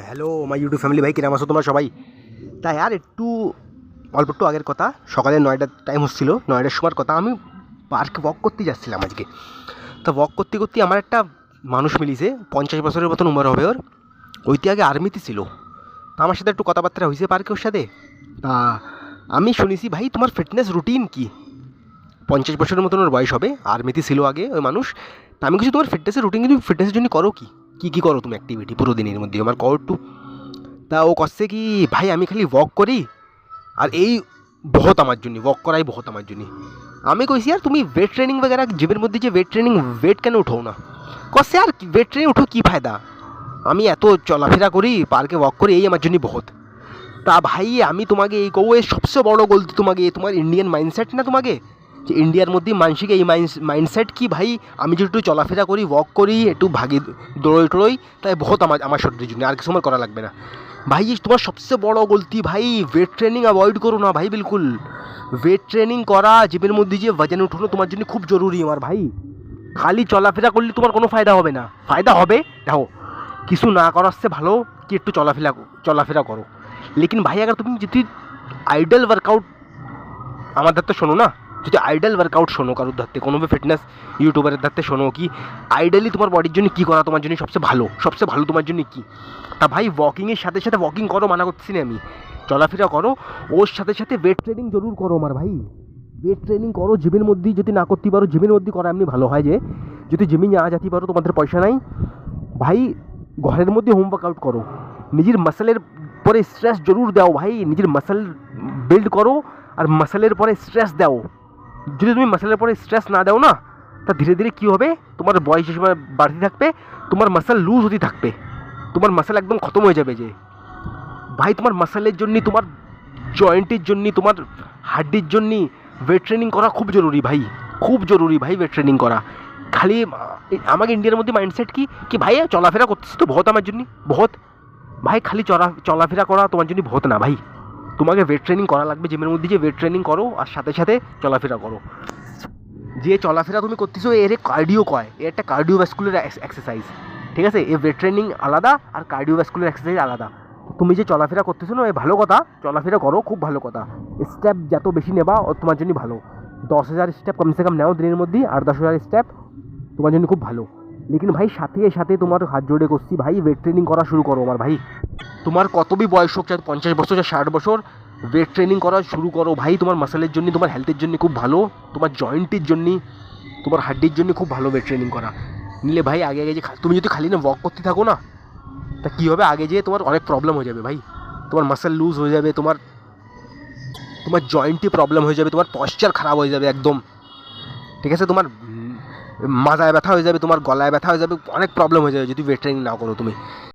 Hello my YouTube family, ভাই কিরাম আছো তোমরা সবাই? তাই আর অল্প একটু আগের কথা, সকালে 9টার টাইম হচ্ছিলো, 9টার সময়ের কথা। আমি পার্কে ওয়াক করতে যাচ্ছিলাম আজকে। তো ওয়াক করতে করতে আমার একটা মানুষ মিলিছে, 50 বছরের মতন উমর হবে ওর। ওইতে আগে আর্মিতে ছিল। তা আমার সাথে একটু কথাবার্তা হয়েছে পার্কে ওর সাথে। তা আমি শুনেছি, ভাই তোমার ফিটনেস রুটিন কি? 50 বছরের মতন ওর বয়স হবে, আর্মিতে ছিল আগে ওই মানুষ। তা আমি কিছু, তোমার ফিটনেসের রুটিন কিন্তু ফিটনেসের জন্য করো কি কী কী করো তুমি অ্যাক্টিভিটি পুরো দিনের মধ্যে আমার কর একটু। তা ও করছে কি, ভাই আমি খালি ওয়াক করি আর এই বহুত আমার জন্য, ওয়াক করাই বহুত আমার জন্য। আমি কইছি, আর তুমি ওয়েট ট্রেনিং वगैरह জিমের মধ্যে যে ওয়েট ট্রেনিং, ওয়েট কেন উঠো না? করছে আর ওয়েট ট্রেনিং উঠো কী ফায়দা, আমি এত চলাফেরা করি, পার্কে ওয়াক করি, এই আমার জন্য বহুত। তা ভাই আমি তোমাকে এই কৌ, এর সবচেয়ে বড় গলতি তোমাকে, তোমার ইন্ডিয়ান মাইন্ডসেট না তোমাকে, যে ইন্ডিয়ার মধ্যে মানসিক এই মাইন্ডসেট কি ভাই, আমি যদি একটু চলাফেরা করি, ওয়াক করি, একটু ভাগি দৌড়ই টড়ই, তাই বহুত আমার শরীরের জন্য, আর কিছু আমার করা লাগবে না। ভাই তোমার সবচেয়ে বড় গলতি ভাই, ওয়েট ট্রেনিং অ্যাভয়েড করো না ভাই বিলকুল। ওয়েট ট্রেনিং করা, জিমের মধ্যে যে ওজন উঠানো তোমার জন্য খুব জরুরি আমার ভাই। খালি চলাফেরা করলে তোমার কোনো ফায়দা হবে না। ফায়দা হবে, দেখো, কিছু না করার চেয়ে ভালো কি একটু চলাফেরা করো। লেকিন ভাই আগে তুমি যদি আইডল ওয়ার্কআউট, আমার ধারতে শোনো না, যদি আইডল ওয়ার্কআউট শোনো কারোর ধারতে, কোনো ফিটনেস ইউটিউবারের ধারতে শোনো কি আইডালি তোমার বডির জন্য কী করা তোমার জন্য সবচেয়ে ভালো তোমার জন্য কী। তা ভাই ওয়াকিংয়ের সাথে সাথে, ওয়াকিং করো মানা করছি না আমি, চলাফেরা করো, ওর সাথে সাথে ওয়েট ট্রেনিং জরুর করো আমার ভাই। ওয়েট ট্রেনিং করো জিমের মধ্যেই, যদি না করতে পারো জিমের মধ্যে করা এমনি ভালো হয়, যে যদি জিমে না যেতে পারো, তোমাদের পয়সা নাই ভাই, ঘরের মধ্যে হোম ওয়ার্কআউট করো। নিজের মাসেলের পরে স্ট্রেস জরুর দাও ভাই, নিজের মাসেল বিল্ড করো, আর মাসেলের পরে স্ট্রেস দাও। যদি তুমি মাসেলের পরে স্ট্রেস না দাও না, তা ধীরে ধীরে কী হবে, তোমার বয়স যে সময় বাড়তে থাকবে, তোমার মাসেল লুজ হতে থাকবে, তোমার মাসেল একদম খতম হয়ে যাবে। যে ভাই তোমার মাসেলের জন্য, তোমার জয়েন্টের জন্য, তোমার হাড্ডির জন্য ওয়েট ট্রেনিং করা খুব জরুরি ভাই, খুব জরুরি ভাই ওয়েট ট্রেনিং করা। খালি আমাকে ইন্ডিয়ার মধ্যে মাইন্ডসেট কি ভাই চলাফেরা করতেছি তো বহুত আমার জন্য, বহুত। ভাই খালি চলাফেরা করা তোমার জন্য বহুত না ভাই, তোমাকে ওয়েট ট্রেনিং করা লাগবে জিমের মধ্যে, যে ওয়েট ট্রেনিং করো আর সাথে সাথে চলাফেরা করো। যে চলাফেরা তুমি করতেছো এর কার্ডিও কয়, এর একটা কার্ডিওভাস্কুলার এক্সারসাইজ, ঠিক আছে? এই ওয়েট ট্রেনিং আলাদা আর কার্ডিওভাস্কুলার এক্সারসাইজ আলাদা। তুমি যে চলাফেরা করতেছো না, এ ভালো কথা, চলাফেরা করো, খুব ভালো কথা। স্টেপ যত বেশি নেবা তোমার জন্য ভালো। 10,000 স্টেপ কমসে কম নাও দিনের মধ্যে, 8-10,000 স্টেপ তোমার জন্য খুব ভালো। লেকিন ভাই সাথে সাথে তোমার হাত জোড়ে করছি ভাই, ওয়েট ট্রেনিং করা শুরু করো আমার ভাই। তোমার কতবি বয়স হোক, চাই 50 বছর, চাই 60 বছর, ওয়েট ট্রেনিং করা শুরু করো ভাই। তোমার মাসেলের জন্য, তোমার হেলথের জন্য খুব ভালো, তোমার জয়েন্টের জন্য, তোমার হাড্ডির জন্য খুব ভালো ওয়েট ট্রেনিং করা। নিলে ভাই আগে আগে যে তুমি যদি খালি না ওয়াক করতে থাকো না, তা কী হবে, আগে যেয়ে তোমার অনেক প্রবলেম হয়ে যাবে ভাই। তোমার মাসেল লুজ হয়ে যাবে, তোমার তোমার জয়েন্টে প্রবলেম হয়ে যাবে, তোমার পশ্চার খারাপ হয়ে যাবে একদম, ঠিক আছে? তোমার মাথায় ব্যথা হয়ে যাবে, তোমার গলায় ব্যথা হয়ে যাবে, অনেক প্রবলেম হয়ে যাবে যদি ওয়েট ট্রেনিং না করো তুমি।